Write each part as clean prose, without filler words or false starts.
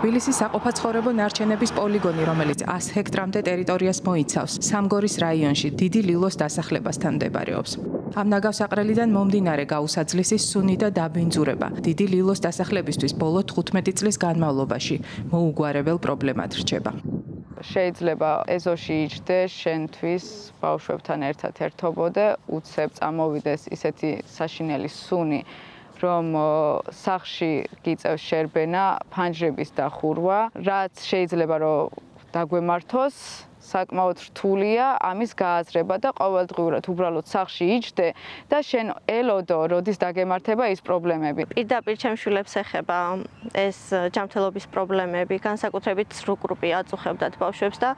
თბილისის საყოფაცხოვრებო ნარჩენების პოლიგონი, რომელიც 100 ჰექტრამდე ტერიტორიას მოიცავს, სამგორის რაიონში დიდი ლილოს დასახლებასთან მდებარეობს. ამ ნაგავსაყრელიდან მომდინარე გაუსაძლისი სუნი და დაბინძურება დიდი ლილოს დასახლებისთვის ბოლო 15 წლის განმავლობაში მოუგვარებელ პრობლემად რჩება. შეიძლება ეზოში იჯდეს, შენთვის ბავშვებთან ერთად ერთობოდე, უცებ წამოვიდეს ისეთი საშინელი სუნი, რომ სახლში გიწევს შერბენა, ფანჯრების დახურვა, რაც შეიძლება რომ დაგვემართოს, საკმაოდ რთულია ამის გააზრება და ყოველდღიურად უბრალოდ სახლში იჯდე და შენ ელოდო, როდის დაგემართება ის პრობლემები. პირდაპირ ჩემ შვილებს ეხება ეს ჯანმრთელობის პრობლემები, განსაკუთრებით სრუკრუპი აწუხებდათ ბავშვებს და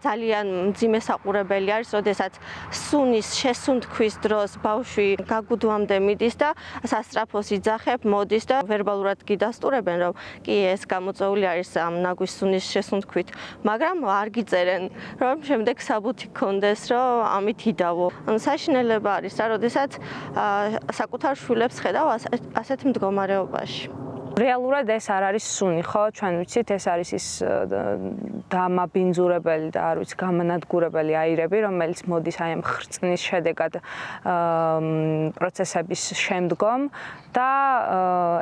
ძალიან მძიმე საყურებელი არის, როდესაც სუნის შესუნთქვის დროს ბავშვი გაგუდვამდე მიდის და სასწრაფოს იძახებ, მოდის და ვერბალურად გიდასტურებენ, რომ კი ეს გამოწვეული არის ამ ნაგვის სუნის შესუნთქვით, მაგრამ არ გიწერენ რომ შემდეგ საბუთი გქონდეს, რომ ამით იდავო. საშინელება არის რა, როდესაც საკუთარ შვილებს ხედავ ასეთ მდგომარეობაში. რეალურად ეს არ არის სუნი, ხო? ჩვენ ვიცით, ეს არის ის დამაბინძურებელი და არ ვიცი, გამანადგურებელი აირები, რომელიც მოდის აი ამ ხრწნის შედეგად პროცესების შემდგომ და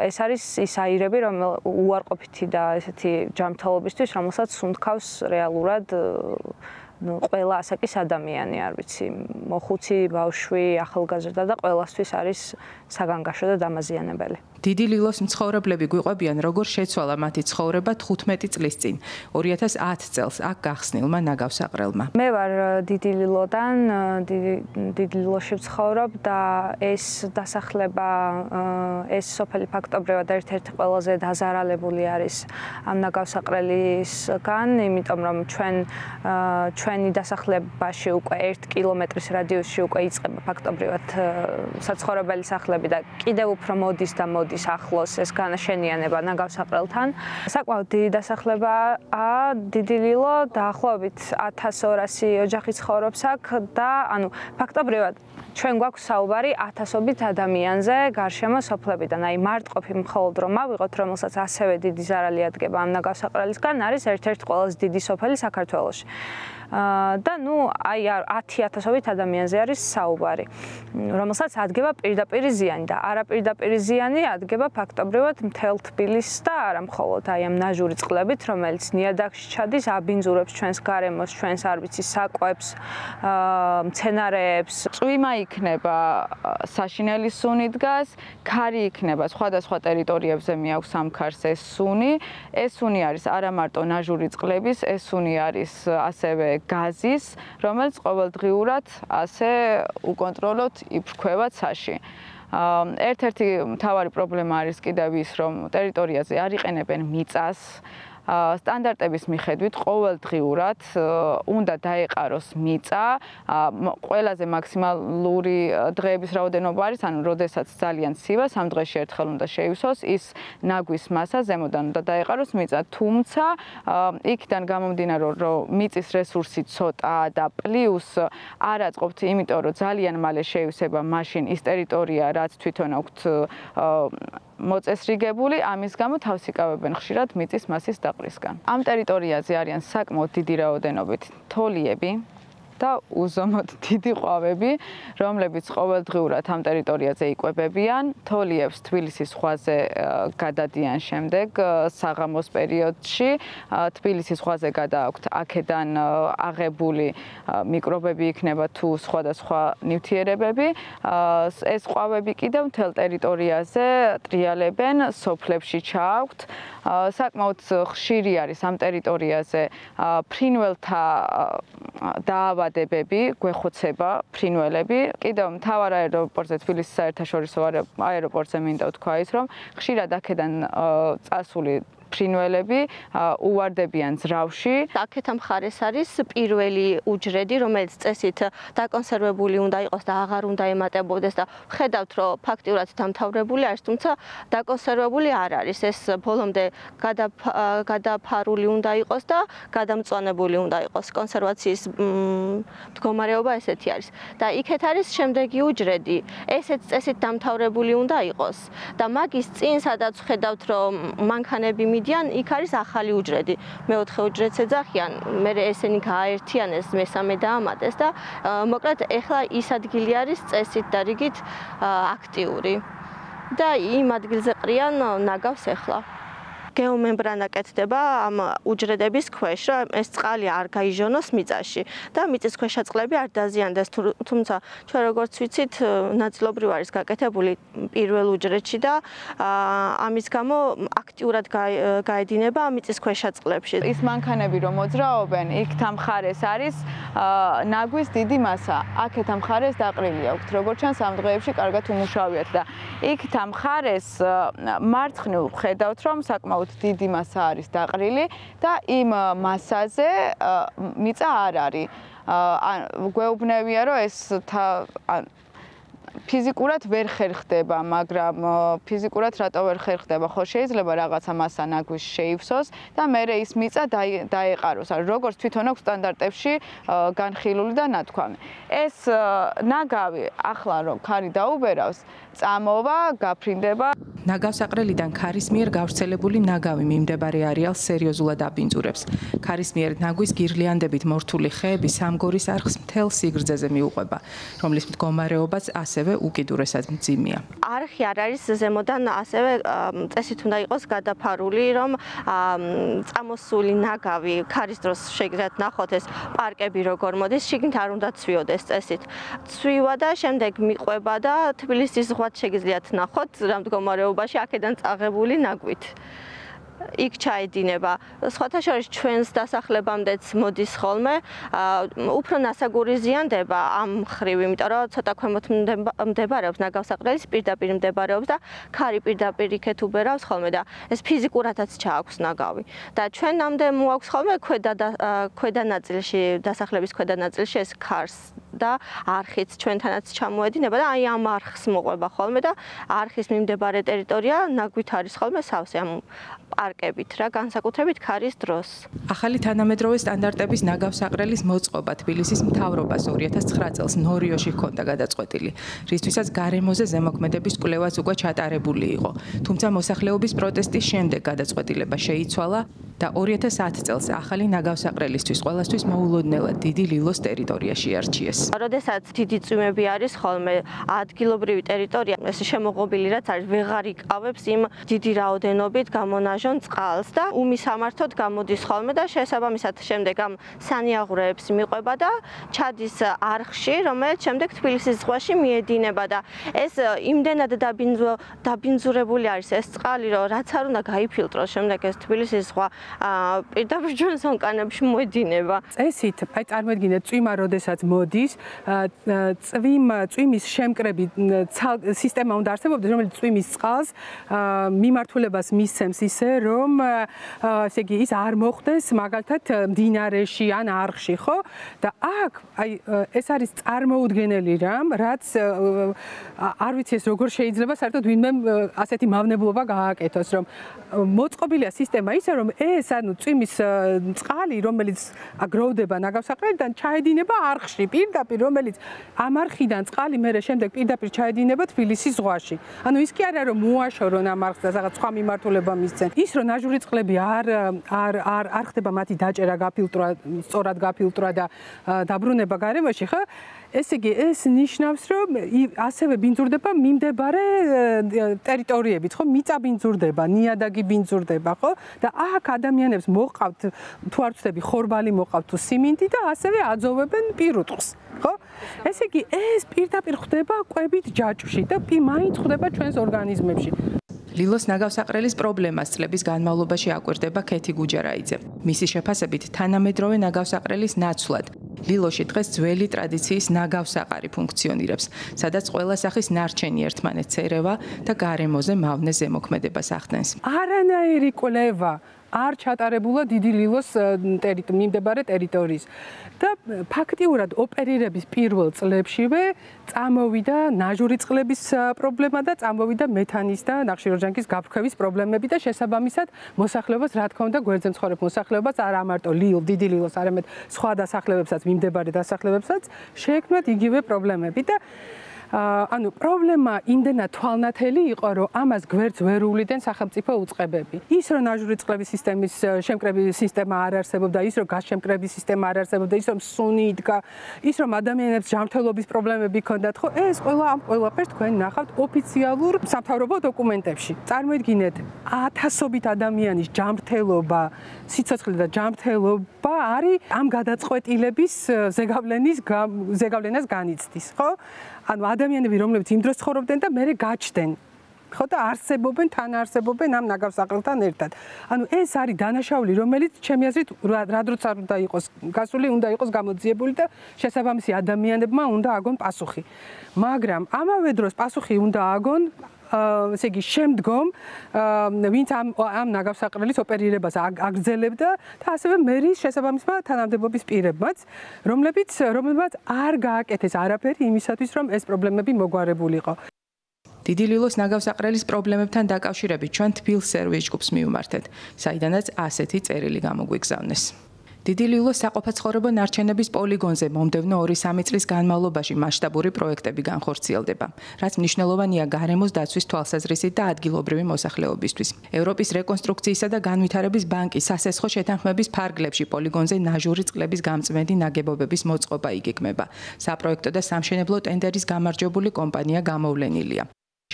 ეს არის ის აირები, რომელიც უარყოფითი და ესეთი ჯანმრთელობისთვის, რომელსაც სუნთქავს რეალურად ყველა ასაკის ადამიანი, არ ვიცი, მოხუცი, ბავშვი, ახალგაზრდა და ყველასთვის არის საგანგაშო და დამაზიანებელი. დიდი ლილოს მცხოვრებლები გვიყვებიან, როგორ შეცვალა მათი ცხოვრება 15 წლის წინ, 2010 წელს აქ გახსნილმა ნაგავსაყრელმა. მე ვარ დიდი ლილოდან, დიდი ლილოში ვცხოვრობ და ეს დასახლება, ეს სოფელი ფაქტობრივად ერთ-ერთი ყველაზე დაზარალებული არის ამ ნაგავსაყრელისგან, იმიტომ რომ ჩვენი დასახლებაში უკვე 1 კილომეტრის რადიუსში უკვე იწყება ფაქტობრივად საცხოვრებელი სახლები და კიდევ უფრო მოდის და მოდის ახლოს ეს განაშენიანება ნაგავსაყრელთან. საკმაოდ დიდი დასახლებაა დიდი ლილო, დაახლოებით 1200 ოჯახი ცხოვრობს აქ და ანუ ფაქტობრივად ჩვენ გვაქვს საუბარი ათასობით ადამიანზე გარშემო სოფლებიდან. აი მარტყოფი მხოლოდ რომ ავიღოთ, რომელსაც ასევე დიდი ზარალი ადგება ამ ნაგავსაყრელისგან, არის ერთ-ერთი ყველაზე დიდი სოფელი საქართველოში. და ნუ აი 10,000-ობით ადამიანზე არის საუბარი, რომელსაც ადგება პირდაპირ ზიანი და არაპირდაპირ ზიანი ადგება ფაქტობრივად მთელ თბილისს და არა მხოლოდ აი ამ ნაჟური წყლებით, რომელიც ნიადაგში ჩადის, აბინძურებს ჩვენს გარემოს, ჩვენს არ ვიცი საკვებს, მცენარეებს. წვიმა იქნება, საშინელი სუნი დგას, ქარი იქნება, სხვადასხვა ტერიტორიებზე მიაქვს ამ ქარს ეს სუნი. ეს სუნი არის არა მარტო ნაჟური წყლების, ეს სუნი არის ასევე გაზის, რომელიც ყოველდღიურად ასე უკონტროლოდ იფრქვევა ცაში. ერთ-ერთი მთავარი პრობლემა არის კიდევ ის, რომ ტერიტორიაზე არ იყენებენ მიწას. სტანდარტების მიხედვით ყოველდღიურად უნდა დაეყაროს მიწა, ყველაზე მაქსიმალური დღეების რაოდენობა არის, ანუ როდესაც ძალიან ცივა, 3 დღეში ერთხელ უნდა შეივსოს ის ნაგვის მასა, ზემოდან უნდა დაეყაროს მიწა, თუმცა იქიდან გამომდინარე, რომ მიწის რესურსი ცოტაა და პლუს არ აწყობთ, იმიტომ რომ ძალიან მალე შეივსება მაშინ ის ტერიტორია, რაც თვითონ აქვთ მოწესრიგებული, ამის გამო თავს იკავებენ ხშირად მიწის მასის დაყრისგან. ამ ტერიტორიაზე არიან საკმაოდ დიდი რაოდენობით თოლიები და უზომოდ დიდი ყვავები, რომლებიც ყოველდღიურად ამ ტერიტორიაზე იკვებებიან. თოლიებს თბილისის ზღვაზე გადადიან შემდეგ საღამოს პერიოდში. თბილისის ზღვაზე გადააქვთ აქედან აღებული მიკრობები იქნება თუ სხვადასხვა ნივთიერებები. ეს ყვავები კიდევ მთელ ტერიტორიაზე ტრიალებენ, სოფლებში ჩააქვთ. საკმაოდ ხშირი არის ამ ტერიტორიაზე ფრინველთა დაავადებები, გვეხოცება ფრინველები. კიდევ მთავარ აეროპორტზე, თბილისის საერთაშორისო აეროპორტზე მინდა ვთქვა ის, რომ ხშირად აქედან წასული ფრინველები უვარდებიან ძრავში. აქეთ მხარეს არის პირველი უჯრედი, რომელიც წესით დაკონსერვებული უნდა იყოს და აღარ უნდა ემატებოდეს და ხედავთ, რომ ფაქტიურად დამთავრებული არის, თუმცა დაკონსერვებული არ არის. ეს ბოლომდე გადაფარული უნდა იყოს და გადამწვანებული უნდა იყოს. კონსერვაციის მდგომარეობა ესეთი არის. და იქეთ არის შემდეგი უჯრედი. ესეც წესით დამთავრებული უნდა იყოს და მაგის წინ, სადაც ხედავთ, რომ მანქანები მიდიან, იქ არის ახალი უჯრედი. მეოთხე უჯრედს ეძახიან, მე ესენი გააერთიანეს, მესამე დაამატეს და მოკლედ ეხლა ის ადგილი არის წესით და რიგით აქტიური. და იმ ადგილზე ყრიან ნაგავს ეხლა. გეომემბრანა კეთდება ამ უჯრედების ქვეშ, რომ ეს წყალი არ გაიჟონოს მიწაში და მიწის ქვეშა წყლები არ დაზიანდეს, თუმცა ჩვენ როგორც ვიცით, ნაწილობრივ არის გაკეთებული პირველ უჯრედში და ამის გამო აქტიურად გაედინება მიწის ქვეშა წყლებში. ის მანქანები რომ მოძრაობენ, იქ თამხარეს არის ნაგვის დიდი მასა. აქეთ ამხარეს დაყრილი აქვთ, როგორც ჩანს ამ დღეებში კარგად უმუშავიათ და იქ თამხარეს მარცხნივ ხედავთ, რომ საკმაოდ დიდი მასა არის დაყრილი და იმ მასაზე მიწა არ არის. გვეუბნებია, რომ ეს ფიზიკურად ვერ ხერხდება, მაგრამ ფიზიკურად რატო ვერ ხერხდება? ხო შეიძლება რაღაცა მასა ნაგვის შეივსოს და მერე ის მიწა დაეყაროს. როგორც თვითონ აქვს სტანდარტებში განხილული და ნათქვამი. ეს ნაგავი ახლა რომ ქარი დაუბერავს, წამოვა, გაფრინდება. ნაგავსაყრელიდან ქარის მიერ გავრცელებული ნაგავი მიმდებარე არეალს სერიოზულად აბინძურებს. ქარის მიერ ნაგვის გირლიანდებით მორთული ხეები სამგორის არხს მთელ სიგრძეზე მიუყვება, რომლის მდგომარეობაც ასევე უკიდურესად მძიმეა. არხი არ არის ზემოდან ასევე წესით უნდა იყოს გადაფარული, რომ წამოსული ნაგავი ქარის დროს შეგიძლიათ ნახოთ ეს პარკები როგორ მოდის, შიგნით არ უნდა ცვიოდეს წესით. ცვივა და შემდეგ მიყვება და თბილისის ზღვაც შეგიძლიათ ნახოთ რა მდგომარეობაში აქედან წაღებული ნაგვით. იქ ჩაედინება. სხვათა შორის ჩვენს დასახლებამდეც მოდის ხოლმე, უფრო ნასაგური ზიანდება ამ მხრივ, იმიტომ რომ ცოტა ქვემოთ მდებარეობს ნაგავსაყრელის პირდაპირ მდებარეობს და ქარი პირდაპირ იქეთ უბერავს ხოლმე და ეს ფიზიკურადაც ჩააქვს ნაგავი. და ჩვენამდე მოაქვს ხოლმე ქვედა ნაწილში, დასახლების ქვედა ნაწილში ეს ქარს და არხიც ჩვენთანაც ჩამოედინება და აი ამ არხს მოყვება ხოლმე და არხის მიმდებარე ტერიტორია ნაგვით არის ხოლმე სავსე ამ პარკებით რა განსაკუთრებით ქარის დროს. ახალი თანამედროვე სტანდარტების ნაგავსაყრელის მოწყობა თბილისის მთავრობას 2009 წელს ნორიოში ჰქონდა გადაწყვეტილი, რისთვისაც გარემოზე ზემოქმედების კვლევაც უკვე ჩატარებული იყო. თუმცა მოსახლეობის პროტესტის შემდეგ გადაწყვეტილება შეიცვალა და 2010 წელს ახალი ნაგავსაყრელისთვის ყველასთვის მოულოდნელად დიდი ლილოს ტერიტორიაში არჩიეს. როდესაც დიდი წვიმები არის ხოლმე ადგილობრივი ტერიტორია ეს შემოღობილი რაც არის ვეღარ იკავებს იმ დიდი რაოდენობით გამონაჟონ წყალს და უმისამართოდ გამოდის ხოლმე და შესაბამისად შემდეგ ამ სანიაღვრეებს მიყვება და ჩადის არხში, რომელიც შემდეგ თბილისის ზღვაში მიედინება და ეს იმდენად დაბინძურებული არის ეს წყალი, რომ რაც არ უნდა გაიფილტროს, შემდეგ ეს თბილისის ზღვა პირდაპირ ჩვენს ონკანებში მოედინება. წესით, აი წარმოიდგინეთ, წვიმა როდესაც მოდის, წვიმის შემკრები სისტემა უნდა არსებობდეს, რომელიც წვიმის წყალს მიმართულებას მისცემს ისე, რომ ესე იგი ის არ მოხდეს მაგალითად მდინარეში ან არხში, ხო? და აქ აი ეს არის წარმოუდგენელი რამ, რაც არ ვიცი ეს როგორ შეიძლება საერთოდ ვინმე ასეთი მავნებლობა გააკეთოს, რომ მოწყობილია სისტემა ისე, რომ ეს ანუ წვიმის წყალი, რომელიც აგროვდება ნაგავსაყრელიდან, ჩაედინება არხში, პირდაპირ, რომელიც ამ არხიდან წყალი მერე შემდეგ პირდაპირ ჩაედინება თბილისის ზღვაში. ანუ ის კი არა რომ მოაშორონ ამ არხს და რაღაც სხვა მიმართულება მისცენ. ის რომ ნაჟური წყლები არ ხდება მათი დაჭერა, გაფილტრა, სწორად გაფილტრა და დაბრუნება გარემოში, ხო? ესე იგი, ეს ნიშნავს, რომ ასევე ბინძურდება მიმდებარე ტერიტორიებით, ხო? მიწა ბინძურდება, ნიადაგი ბინძურდება, ხო? და აქ ადამიანებს მოყავთ, თუ არ ვცდები, ხორბალი მოყავთ თუ სიმინდი და ასევე აძოვებენ პირუტყვს, ხო? ესე იგი, ეს პირდაპირ ხდება კვებით ჯაჭვში და მაინც ხდება ჩვენს ორგანიზმებში. ლილოს ნაგავსაყრელის პრობლემას წლების განმავლობაში აკვირდება ქეთი გუჯარაიძე. მისი შეფასებით, თანამედროვე ნაგავსაყრელის ნაცვლად ლილოში დღეს ძველი ტრადიციის ნაგავსაყარი ფუნქციონირებს, სადაც ყველა სახის ნარჩენი ერთმანეთს ერევა და გარემოზე მავნე ზემოქმედებას ახდენს. არანაირი კვლევა არ ჩატარებულა დიდი ლილოს მიმდებარე ტერიტორიის და ფაქტიურად ოპერირების პირველ წლებშივე წამოვიდა ნაჟური წყლების პრობლემა და წამოვიდა მეთანის და ნახშირორჟანგის გაფრქვევის პრობლემები და შესაბამისად მოსახლეობას რა თქმა უნდა გვერდზე მცხოვრებ მოსახლეობას არა მარტო დიდი ლილოს, არამედ სხვა დასახლებებსაც მიმდებარე დასახლებებსაც შეექმნათ იგივე პრობლემები და ანუ პრობლემა იმდენად თვალნათელი იყო, რომ ამას გვერდს ვერ უვლიდან სახელმწიფო უწყებები. ის რომ ნაჟური წყლების სისტემის შემკრების სისტემა არ არსებობდა, ის რომ გაზშემკრების სისტემა არ არსებობდა, ის რომ სუნი იდგა, ის რომ ადამიანებს ჯანმრთელობის პრობლემები ჰქონდათ, ხო, ეს ყველაფერს თქვენ ნახავთ ოფიციალურ სამთავრობო დოკუმენტებში. წარმოიდგინეთ, ათასობით ადამიანის ჯანმრთელობა, სიცოცხლე და ჯანმრთელობა არის ამ გადაწყვეტილების ზეგავლენას განიცდის, ხო? ანუ ადამიანები, რომლებიც იმ დროს ცხოვრობდნენ და მერე გაჩნდნენ. ხო და არსებობენ, თან არსებობენ ამ ნაგავსაყრელთან ერთად. ანუ ეს არის დანაშაული, რომელიც ჩემი აზრით რა დროც არ უნდა იყოს გასული, უნდა იყოს გამოძიებული და შესაბამისი ადამიანებმა უნდა აგონ პასუხი. მაგრამ ამავე დროს პასუხი უნდა აგონ ესე იგი შემდგომ ვინც ამ ნაგავსაყრელის ოპერირებას აგრძელებდა და ასევე მერის შესაბამისმა თანამდებობის პირებმაც, რომლებიც არ გააკეთეს არაფერი იმისათვის, რომ ეს პრობლემები მოგვარებულიყო. დიდი ლილოს ნაგავსაყრელის პრობლემებთან დაკავშირებით ჩვენ თბილ სერვիս ჯგუფს მივმართეთ, საიდანაც ასეთი წერილი გამოგვიგზავნეს. დიდი ლილოს საყოფაცხოვრებო ნარჩენების პოლიგონზე მომდევნო 2-3 წლის განმავლობაში მასშტაბური პროექტები განხორციელდება, რაც მნიშვნელოვანია გარემოს დაცვის თვალსაზრისით და ადგილობრივი მოსახლეობისთვის. ევროპის რეკონსტრუქციისა და განვითარების ბანკის სასესხო შეთანხმების ფარგლებში პოლიგონზე ნაჟური წყლების გამწმენდი ნაგებობების მოწყობა იგეგმება. საპროექტო და სამშენებლო ტენდერის გამარჯვებული კომპანია გამოვლენილია.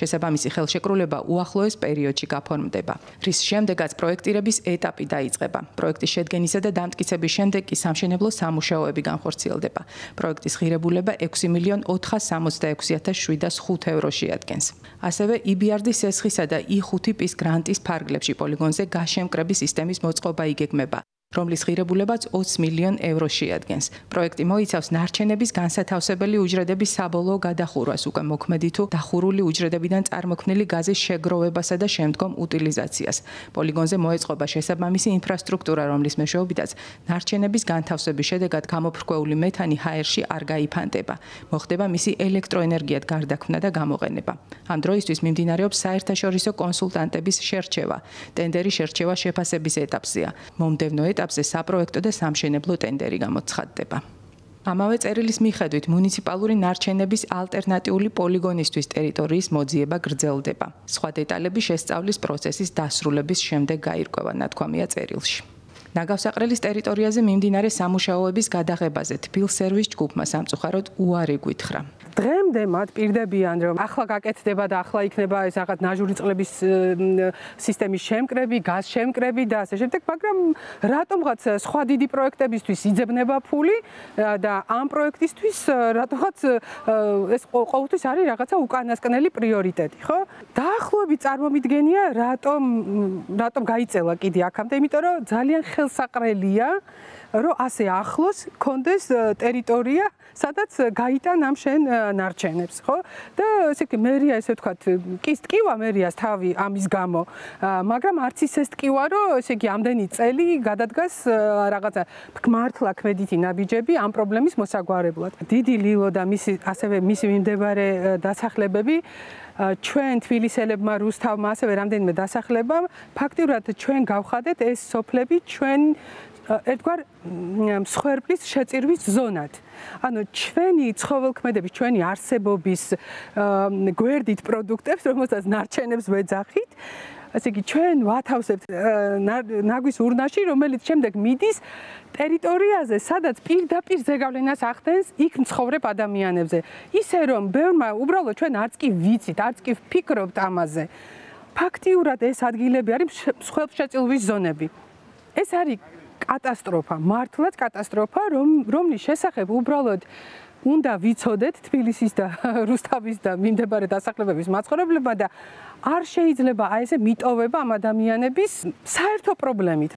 შესაბამისი ხელშეკრულება უახლოეს პერიოდში გაფორმდება, რის შემდეგაც პროექტირების ეტაპი დაიწყება. პროექტის შედგენისა და დამტკიცების შემდეგ კი სამშენებლო სამუშაოები განხორციელდება. პროექტის ღირებულება 6,466,705 ევროს შეადგენს. ასევე EBRD-ის სესხისა და E5 პის გრანტის ფარგლებში პოლიგონზე გაზშემკრების სისტემის მოწყობა იგეგმება, რომლის ღირებულებაც 20 მილიონ ევროს შეადგენს. პროექტი მოიცავს ნარჩენების განსათავსებელი უჯრედების საბოლოო გადახურვას, უკვე მოქმედი თუ დახურული უჯრედებიდან წარმოქმნილი გაზის შეგროვებასა და შემდგომ უტილიზაციას. პოლიგონზე მოეწყობა შესაბამისი ინფრასტრუქტურა, რომლის მეშვეობითაც ნარჩენების განთავსების შედეგად გამოფრქვეული მეთანი ჰაერში არ გაიფანტება. მოხდება მისი ელექტროენერგიად გარდაქმნა და გამოყენება. ამ დროისთვის მიმდინარეობს საერთაშორისო კონსულტანტების შერჩევა. ტენდერის შერჩევა შეფასების ეტაპზეა. მომდევნო ეტაპზე საპროექტო და სამშენებლო ტენდერი გამოცხადდება. ამავე წერილის მიხედვით მუნიციპალური ნარჩენების ალტერნატიული პოლიგონისთვის ტერიტორიის მოძიება გრძელდება. სხვა დეტალები შესწავლის პროცესის დასრულების შემდეგ გაირკვევა, ნათქვამია წერილში. ნაგავსაყრელის ტერიტორიაზე მიმდინარე სამუშაოების გადაღებაზე თბილ სერვის ჯგუფმა სამწუხაროდ უარი გვითხრა. დღემდე მათ პირდებიან, რომ ახლა გაკეთდება და ახლა იქნება ეს რაღაც ნაჟური წყლების სისტემის შემკრები, გაზშემკრები და ასე შემდეგ, მაგრამ რატომღაც სხვა დიდი პროექტებისთვის იძებნება ფული და ამ პროექტისთვის რატომღაც ეს ყოველთვის არის რაღაცა უკანასკნელი პრიორიტეტი, ხო? დაახლოებით წარმომიდგენია, რატომ გაიწელა კიდე აქამდე, იმიტომ რომ ძალიან ხელსაყრელია, რომ ასე ახლოს კონდეს ტერიტორია, სადაც გაიტან ამ შენ ნარჩენებს, ხო? და ესე იგი მერია ესე ვთქვათ, კი ტკივა მერიას თავი ამის გამო, მაგრამ არც ისე ტკივა, რომ ესე იგი ამდენი წელი გადადგას რაღაცა მართლა ქმედითი ნაბიჯები ამ პრობლემის მოსაგვარებლად. დიდი ლილო და ასევე მისი მიმდებარე დასახლებები ჩვენ თბილისელებმა, რუსთავმა, ასევე რამდენიმე დასახლებამ ფაქტიურად ჩვენ გავხადეთ ეს სოფლები ჩვენ ერთგვარ მსხვერპლის შეწირვის ზონად. ანუ ჩვენი ცხოველქმედების, ჩვენი არსებობის გვერდით პროდუქტებს, რომელსაც ნარჩენებს ვეძახით, ასე იგი ჩვენ ვათავსებთ ნაგვის ურნაში, რომელიც შემდეგ მიდის ტერიტორიაზე, სადაც პირდაპირ ზეგავლენას ახდენს იქ მცხოვრებ ადამიანებზე. ისე რომ ბევრმა უბრალოდ ჩვენ არც კი ვიცით, არც კი ვფიქრობთ ამაზე. ფაქტიურად ეს ადგილები არის მსხვერპლშეწირვის ზონები. ეს არის კატასტროფა, მართლაც კატასტროფა, რომლის შესახებ უბრალოდ უნდა ვიცოდეთ თბილისის და რუსთავის და მიმდებარე დასახლებების მაცხოვრებლებმა და არ შეიძლება აი ესე მიტოვება ამ ადამიანების საერთო პრობლემით.